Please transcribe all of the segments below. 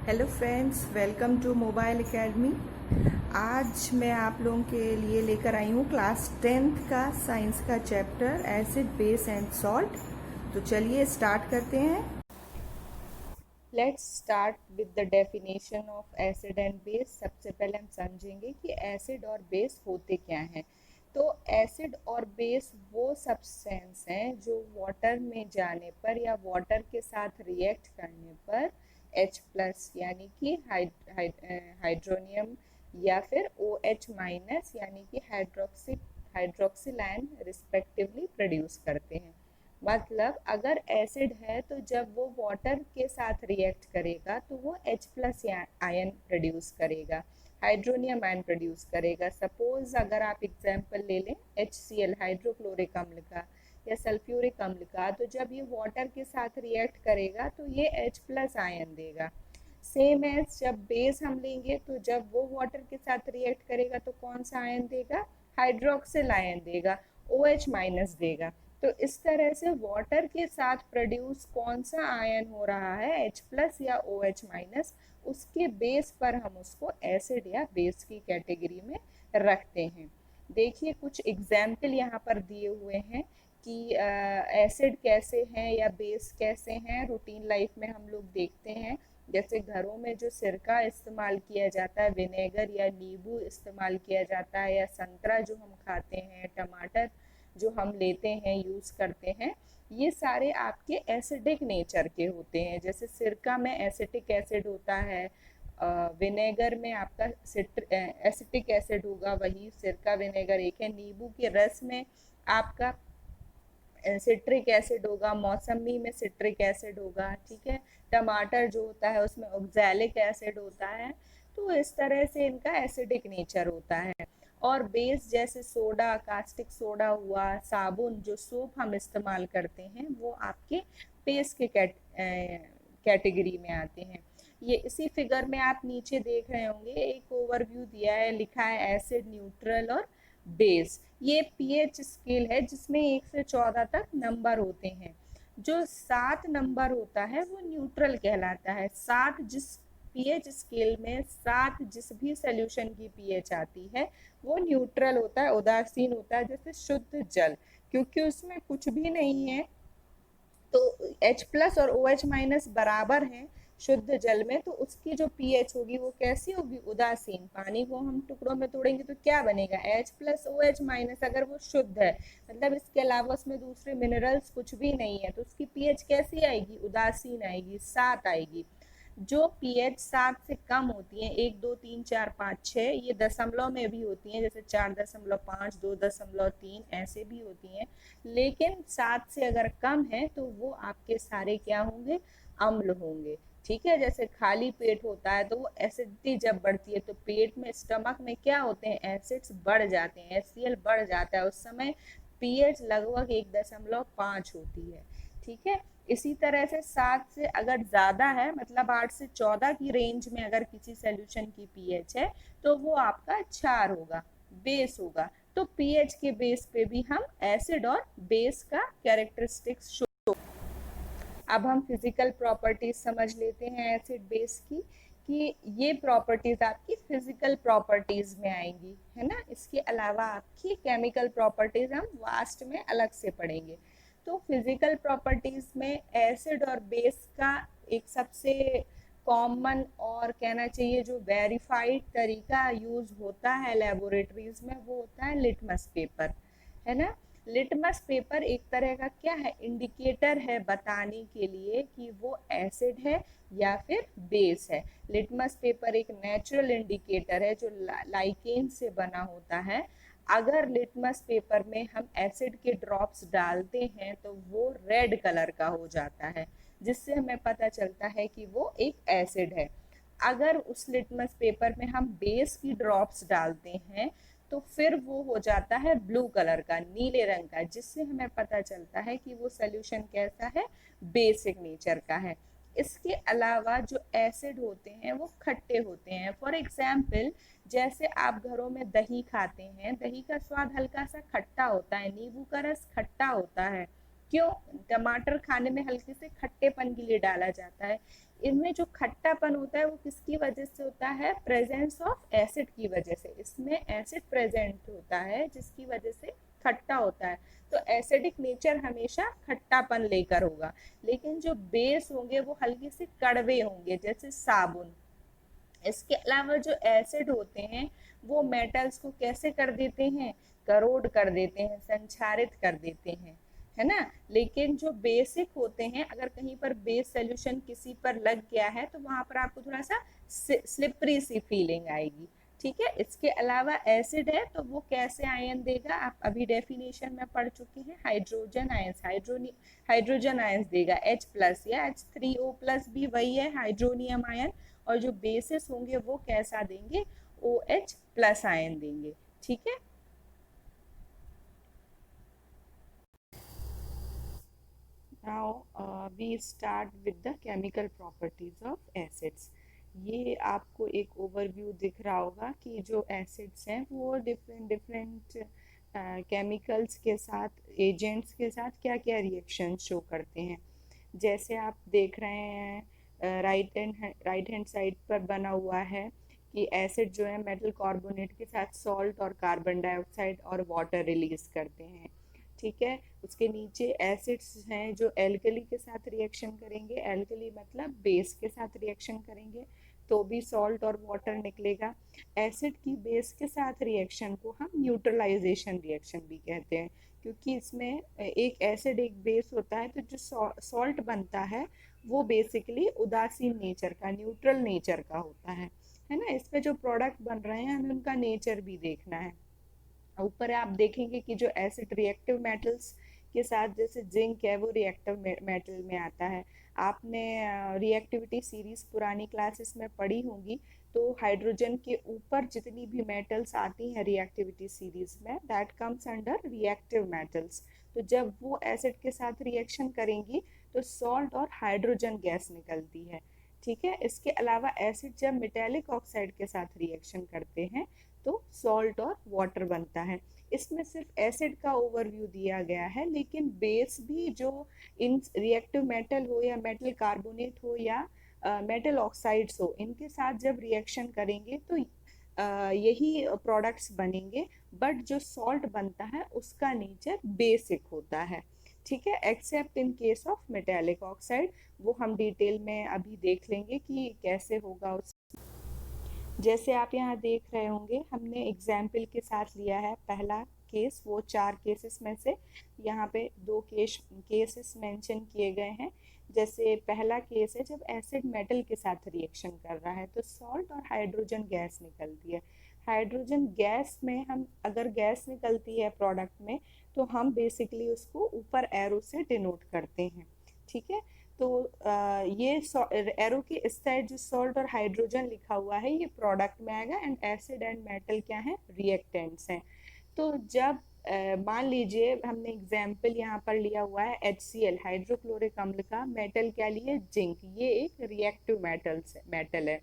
Hello friends, welcome to mobile academy. आज मैं आप लोगों के लिए लेकर आई हूँ क्लास 10th का साइंस का chapter acid base and salt. तो चलिए स्टार्ट करते हैं। Let's start with the definition of acid and base. सबसे पहले हम समझेंगे कि एसिड और बेस होते क्या हैं। तो एसिड और बेस वो सब्सटेंस हैं जो वाटर में जाने पर या वाटर के साथ रिएक्ट करने पर H प्लस यानी कि हाइड्रोनियम या फिर OH माइनस यानी कि हाइड्रोक्सिल आयन रिस्पेक्टिवली प्रोड्यूस करते हैं। मतलब अगर एसिड है तो जब वो वाटर के साथ रिएक्ट करेगा तो वो H प्लस आयन प्रोड्यूस करेगा, हाइड्रोनियम आयन प्रोड्यूस करेगा। सपोज अगर आप एग्जांपल ले लें HCl हाइड्रोक्लोरिक अम्ल का या सल्फ्यूरिक अम्ल का, तो जब ये वाटर के साथ रिएक्ट करेगा तो ये H प्लस आयन देगा। सेम एज जब बेस हम लेंगे तो जब वो वाटर के साथ रिएक्ट करेगा तो कौन सा आयन देगा? हाइड्रोक्सिल आयन देगा, OH माइनस देगा। तो इस तरह से वाटर के साथ प्रोड्यूस कौन सा आयन हो रहा है, H प्लस या OH माइनस, उसके बेस पर हम उसको एसिड या बेस की कैटेगरी में रखते हैं। देखिए कुछ एग्जाम्पल यहाँ पर दिए हुए हैं कि एसिड कैसे हैं या बेस कैसे हैं। रूटीन लाइफ में हम लोग देखते हैं, जैसे घरों में जो सिरका इस्तेमाल किया जाता है, विनेगर या नींबू इस्तेमाल किया जाता है, या संतरा जो हम खाते हैं, टमाटर जो हम लेते हैं यूज़ करते हैं, ये सारे आपके एसिडिक नेचर के होते हैं। जैसे सिरका में एसिटिक एसिड होता है, विनेगर में आपका एसिटिक एसिड होगा, वही सिरका विनेगर एक है। नींबू के रस में आपका सिट्रिक एसिड होगा, मौसमी में सिट्रिक एसिड होगा, ठीक है। टमाटर जो होता है उसमें ऑक्सैलिक एसिड होता है। तो इस तरह से इनका एसिडिक नेचर होता है। और बेस जैसे सोडा, कास्टिक सोडा हुआ, साबुन जो सोप हम इस्तेमाल करते हैं, वो आपके बेस के कैटेगरी में आते हैं। ये इसी फिगर में आप नीचे देख रहे होंगे, एक ओवरव्यू दिया है, लिखा है एसिड, न्यूट्रल और बेस। ये पीएच स्केल है जिसमें 1 से 14 तक नंबर होते हैं। जो 7 नंबर होता है वो न्यूट्रल कहलाता है। 7 जिस पीएच स्केल में 7 जिस भी सोल्यूशन की पीएच आती है वो न्यूट्रल होता है, उदासीन होता है। जैसे शुद्ध जल, क्योंकि उसमें कुछ भी नहीं है तो H प्लस और OH माइनस बराबर हैं शुद्ध जल में, तो उसकी जो पीएच होगी वो कैसी होगी? उदासीन। पानी को हम टुकड़ों में तोड़ेंगे तो क्या बनेगा? H plus OH minus. अगर वो शुद्ध है मतलब इसके अलावा उसमें दूसरे मिनरल्स कुछ भी नहीं है, तो उसकी पीएच कैसी आएगी? उदासीन आएगी, 7 आएगी। जो पीएच 7 से कम होती है, 1 2 3 4 5 6, ये दशमलव में भी होती हैं, जैसे 4.5, 2.3 ऐसे भी होती हैं। लेकिन 7 से अगर कम है तो वो आपके सारे क्या होंगे? अम्ल होंगे, ठीक है। जैसे खाली पेट होता है तो वो एसिडिटी जब बढ़ती है तो पेट में, स्टमक में क्या होते हैं? एसिड्स बढ़ जाते हैं, HCl बढ़ जाता है, उस समय पीएच लगभग 1.5 होती है, ठीक है। इसी तरह से 7 से अगर ज़्यादा है, मतलब 8 से 14 की रेंज में अगर किसी सोल्यूशन की पीएच है तो वो आपका क्षार होगा, बेस होगा। तो पीएच के बेस पे भी हम एसिड और बेस का कैरेक्टरिस्टिक्स शो। अब हम फिजिकल प्रॉपर्टीज समझ लेते हैं एसिड बेस की, कि ये प्रॉपर्टीज आपकी फिजिकल प्रॉपर्टीज में आएंगी, है ना। इसके अलावा आपकी केमिकल प्रॉपर्टीज हम वास्ट में अलग से पढ़ेंगे। तो फिजिकल प्रॉपर्टीज में एसिड और बेस का एक सबसे कॉमन और कहना चाहिए जो वेरीफाइड तरीका यूज होता है लेबोरेटरीज में, वो होता है लिटमस पेपर, है ना। लिटमस पेपर एक तरह का क्या है? इंडिकेटर है बताने के लिए कि वो एसिड है या फिर बेस है। लिटमस पेपर एक नेचुरल इंडिकेटर है जो लाइकेन से बना होता है। अगर लिटमस पेपर में हम एसिड के ड्रॉप्स डालते हैं तो वो रेड कलर का हो जाता है, जिससे हमें पता चलता है कि वो एक एसिड है। अगर उस लिटमस पेपर में हम बेस की ड्रॉप्स डालते हैं तो फिर वो हो जाता है ब्लू कलर का, नीले रंग का, जिससे हमें पता चलता है कि वो सोल्यूशन कैसा है? बेसिक नेचर का है। इसके अलावा जो एसिड होते हैं वो खट्टे होते हैं। फॉर एग्जाम्पल, जैसे आप घरों में दही खाते हैं, दही का स्वाद हल्का सा खट्टा होता है, नींबू का रस खट्टा होता है, क्यों? टमाटर खाने में हल्के से खट्टेपन के लिए डाला जाता है। इनमें जो खट्टापन होता है वो किसकी वजह से होता है? प्रेजेंस ऑफ एसिड की वजह से। इसमें एसिड प्रेजेंट होता है जिसकी वजह से खट्टा होता है। तो एसिडिक नेचर हमेशा खट्टापन लेकर होगा, लेकिन जो बेस होंगे वो हल्के से कड़वे होंगे, जैसे साबुन। इसके अलावा जो एसिड होते हैं वो मेटल्स को कैसे कर देते हैं? करोड कर देते हैं, संक्षारित कर देते हैं, है ना। लेकिन जो बेसिक होते हैं, अगर कहीं पर बेस सोल्यूशन किसी पर लग गया है तो वहां पर आपको थोड़ा सा स्लिपरी सी फीलिंग आएगी। ठीक है। इसके अलावा एसिड है तो वो कैसे आयन देगा? आप अभी डेफिनेशन में पढ़ चुके हैं, हाइड्रोजन आयंस। हाइड्रोजन आयंस देगा H+ या H3O+ भी वही है, हाइड्रोनियम आयन। और जो बेसिस होंगे वो कैसा देंगे? OH+ आयन देंगे। ठीक है। Now we start with the chemical properties of acids. ये आपको एक ओवरव्यू दिख रहा होगा कि जो एसिड्स हैं वो डिफरेंट डिफरेंट केमिकल्स के साथ, एजेंट्स के साथ क्या क्या रिएक्शन शो करते हैं। जैसे आप देख रहे हैं राइट हैंड साइड पर बना हुआ है कि एसिड जो है मेटल कार्बोनेट के साथ सॉल्ट और कार्बन डाइऑक्साइड और वाटर रिलीज करते हैं। ठीक है। उसके नीचे एसिड्स हैं जो एल्कली के साथ रिएक्शन करेंगे, एल्कली मतलब बेस के साथ रिएक्शन करेंगे तो भी सॉल्ट और वाटर निकलेगा। एसिड की बेस के साथ रिएक्शन को हम न्यूट्रलाइजेशन रिएक्शन भी कहते हैं, क्योंकि इसमें एक एसिड एक बेस होता है, तो जो सॉल्ट बनता है वो बेसिकली उदासीन नेचर का, न्यूट्रल नेचर का होता है ना। इस पे जो प्रोडक्ट बन रहे हैं हमें उनका नेचर भी देखना है। ऊपर आप देखेंगे कि जो एसिड रिएक्टिव मेटल्स के साथ, जैसे जिंक है वो रिएक्टिव मेटल में आता है। आपने रिएक्टिविटी सीरीज पुरानी क्लासेस में पढ़ी होंगी, तो हाइड्रोजन के ऊपर जितनी भी मेटल्स आती हैं रिएक्टिविटी सीरीज में, that comes under reactive metals. तो जब वो एसिड के साथ रिएक्शन करेंगी तो सॉल्ट और हाइड्रोजन गैस निकलती है। ठीक है। इसके अलावा एसिड जब मेटेलिक ऑक्साइड के साथ रिएक्शन करते हैं तो सॉल्ट और वाटर बनता है। इसमें सिर्फ एसिड का ओवरव्यू दिया गया है, लेकिन बेस भी जो इन रिएक्टिव मेटल हो या मेटल कार्बोनेट हो या मेटल ऑक्साइड्स हो, इनके साथ जब रिएक्शन करेंगे तो यही प्रोडक्ट्स बनेंगे। बट जो सॉल्ट बनता है उसका नेचर बेसिक होता है। ठीक है। Accept in case of metallic oxide, वो हम डिटेल में अभी देख लेंगे कि कैसे होगा। जैसे आप यहाँ देख रहे होंगे, हमने एग्जाम्पल के साथ लिया है पहला केस, वो 4 केसेस में से यहाँ पे 2 केसेस मेंशन किए गए हैं। जैसे पहला केस है जब एसिड मेटल के साथ रिएक्शन कर रहा है तो सॉल्ट और हाइड्रोजन गैस निकलती है। हाइड्रोजन गैस में हम, अगर गैस निकलती है प्रोडक्ट में, तो हम बेसिकली उसको ऊपर एरो से डिनोट करते हैं। ठीक है। तो ये एरो के इस साइड जो सॉल्ट और हाइड्रोजन लिखा हुआ है ये प्रोडक्ट में आएगा, एंड एसिड एंड मेटल क्या है? रिएक्टेंट्स हैं। तो जब मान लीजिए हमने एग्जाम्पल यहाँ पर लिया हुआ है HCl, हाइड्रोक्लोरिक अम्ल का, मेटल क्या लिए? जिंक। ये एक रिएक्टिव मेटल है।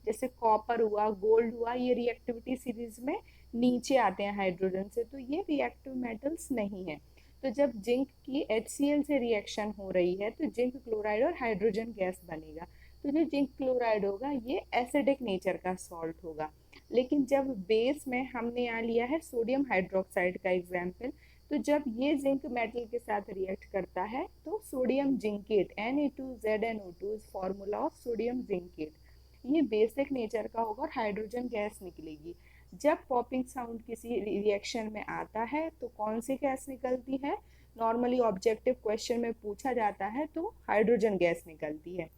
जैसे कॉपर हुआ, गोल्ड हुआ, ये रिएक्टिविटी सीरीज में नीचे आते हैं हाइड्रोजन से, तो ये रिएक्टिव मेटल्स नहीं है। तो जब जिंक की HCl से रिएक्शन हो रही है तो जिंक क्लोराइड और हाइड्रोजन गैस बनेगा। तो जो जिंक क्लोराइड होगा ये एसिडिक नेचर का सॉल्ट होगा। लेकिन जब बेस में हमने यहाँ लिया है सोडियम हाइड्रोक्साइड का एग्जाम्पल, तो जब ये जिंक मेटल के साथ रिएक्ट करता है तो sodium zincate, Na2ZnO2 is formula of sodium zincate, ये बेसिक नेचर का होगा और हाइड्रोजन गैस निकलेगी। जब पॉपिंग साउंड किसी रिएक्शन में आता है तो कौन सी गैस निकलती है? नॉर्मली ऑब्जेक्टिव क्वेश्चन में पूछा जाता है तो हाइड्रोजन गैस निकलती है।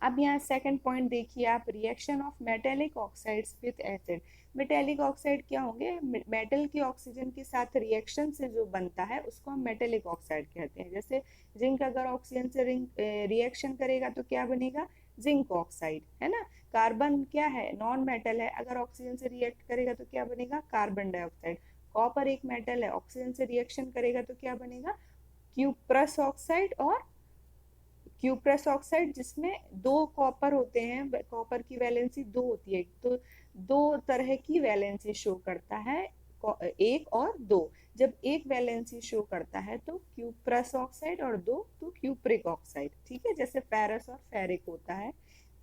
अब यहाँ सेकंड पॉइंट देखिए आप, reaction of metallic oxides with acid. Metallic oxide क्या होंगे? मेटल के ऑक्सीजन के साथ रिएक्शन से जो बनता है उसको हम मेटेलिक ऑक्साइड कहते हैं। जैसे जिंक अगर ऑक्सीजन से रिएक्शन करेगा तो क्या बनेगा? जिंक ऑक्साइड, है ना। कार्बन क्या है? नॉन मेटल है, अगर ऑक्सीजन से रिएक्ट करेगा तो क्या बनेगा? Carbon dioxide. कॉपर एक मेटल है, ऑक्सीजन से रिएक्शन करेगा तो क्या बनेगा? क्यूप्रस ऑक्साइड और क्यूप्रस ऑक्साइड, जिसमें 2 कॉपर होते हैं, कॉपर की वैलेंसी 2 होती है, तो 2 तरह की वैलेंसी शो करता है, 1 और 2। जब एक वैलेंसी शो करता है तो क्यूप्रस ऑक्साइड और दो तो क्यूप्रिक ऑक्साइड, ठीक है, जैसे फेरस और फेरिक होता है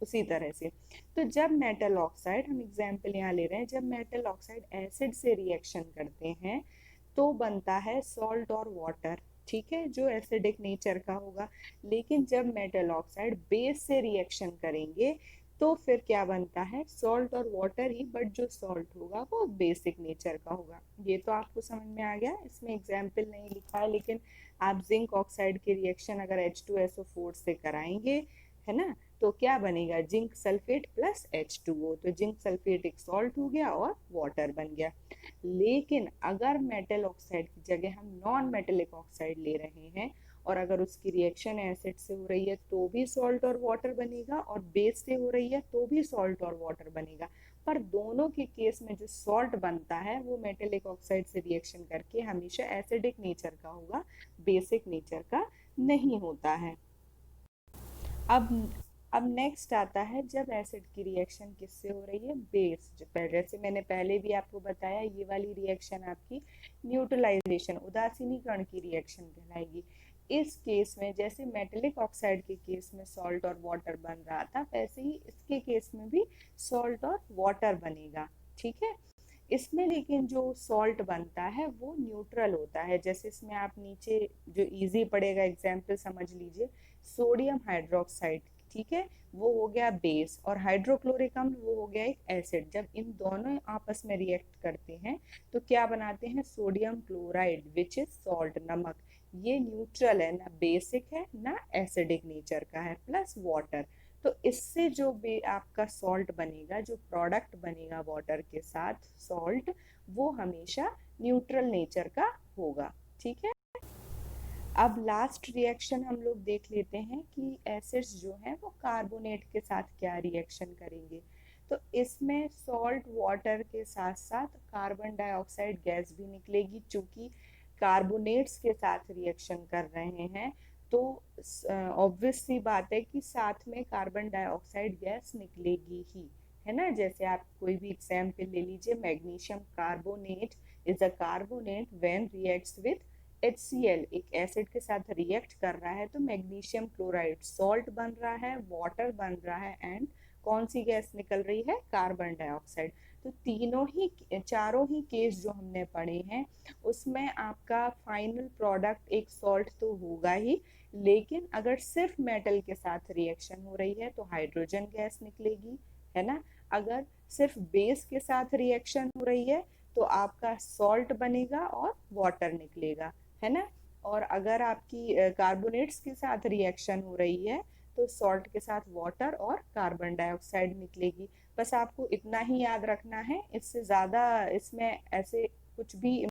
उसी तरह से। तो जब मेटल ऑक्साइड, हम एग्जाम्पल यहाँ ले रहे हैं, जब मेटल ऑक्साइड एसिड से रिएक्शन करते हैं तो बनता है सॉल्ट और वाटर, ठीक है, जो एसिडिक नेचर का होगा। लेकिन जब मेटल ऑक्साइड बेस से रिएक्शन करेंगे तो फिर क्या बनता है, सॉल्ट और वाटर ही, बट जो सॉल्ट होगा वो बेसिक नेचर का होगा। ये तो आपको समझ में आ गया, इसमें एग्जाम्पल नहीं लिखा है, लेकिन आप जिंक ऑक्साइड की रिएक्शन अगर H2SO4 से कराएंगे, है ना, तो क्या बनेगा, जिंक सल्फेट प्लस H2O, तो जिंक सल्फेट एक सॉल्ट हो गया और वाटर बन गया। लेकिन अगर मेटल ऑक्साइड की जगह हम नॉन मेटेलिक ऑक्साइड ले रहे हैं और अगर उसकी रिएक्शन एसिड से हो रही है तो भी सॉल्ट और वाटर बनेगा, और बेस से हो रही है तो भी सॉल्ट और वाटर बनेगा। पर दोनों के केस में जो सॉल्ट बनता है वो मेटेलिक ऑक्साइड से रिएक्शन करके हमेशा एसिडिक नेचर का होगा, बेसिक नेचर का नहीं होता है। अब अब नेक्स्ट आता है जब एसिड की रिएक्शन किससे हो रही है, बेस। जो जैसे मैंने पहले भी आपको बताया, ये वाली रिएक्शन आपकी न्यूट्रलाइजेशन, उदासीनीकरण की रिएक्शन कहलाएगी। इस केस में जैसे मेटेलिक ऑक्साइड के केस में सॉल्ट और वाटर बन रहा था, वैसे ही इसके केस में भी सॉल्ट और वाटर बनेगा, ठीक है। इसमें लेकिन जो सॉल्ट बनता है वो न्यूट्रल होता है। जैसे इसमें आप नीचे जो इजी पड़ेगा एग्जाम्पल समझ लीजिए, सोडियम हाइड्रोक्साइड, ठीक है, वो हो गया बेस, और हाइड्रोक्लोरिक अम्ल वो हो गया एक एसिड। जब इन दोनों आपस में रिएक्ट करते हैं तो क्या बनाते हैं, sodium chloride which is salt, नमक। ये न्यूट्रल है, ना बेसिक है ना एसिडिक नेचर का है, प्लस वाटर। तो इससे जो भी आपका सॉल्ट बनेगा, जो प्रोडक्ट बनेगा वाटर के साथ सॉल्ट, वो हमेशा न्यूट्रल नेचर का होगा, ठीक है। अब लास्ट रिएक्शन हम लोग देख लेते हैं कि एसिड्स जो हैं वो कार्बोनेट के साथ क्या रिएक्शन करेंगे। तो इसमें सॉल्ट वाटर के साथ साथ कार्बन डाइऑक्साइड गैस भी निकलेगी, चूंकि कार्बोनेट्स के साथ रिएक्शन कर रहे हैं तो ऑब्वियस सी बात है कि साथ में कार्बन डाइऑक्साइड गैस निकलेगी ही, है ना। जैसे आप कोई भी एग्जाम्पल ले लीजिए, magnesium carbonate is a carbonate when reacts with HCl, एक एसिड के साथ रिएक्ट कर रहा है तो मैग्नीशियम क्लोराइड सॉल्ट बन रहा है, वाटर बन रहा है, एंड कौन सी गैस निकल रही है, कार्बन डाइऑक्साइड। तो तीनों ही, चारों ही केस जो हमने पढ़े हैं उसमें आपका फाइनल प्रोडक्ट एक सॉल्ट तो होगा ही, लेकिन अगर सिर्फ मेटल के साथ रिएक्शन हो रही है तो हाइड्रोजन गैस निकलेगी, है ना। अगर सिर्फ बेस के साथ रिएक्शन हो रही है तो आपका सॉल्ट बनेगा और वाटर निकलेगा, है ना। और अगर आपकी कार्बोनेट्स के साथ रिएक्शन हो रही है तो सॉल्ट के साथ वाटर और कार्बन डाइऑक्साइड निकलेगी। बस आपको इतना ही याद रखना है, इससे ज़्यादा इसमें ऐसे कुछ भी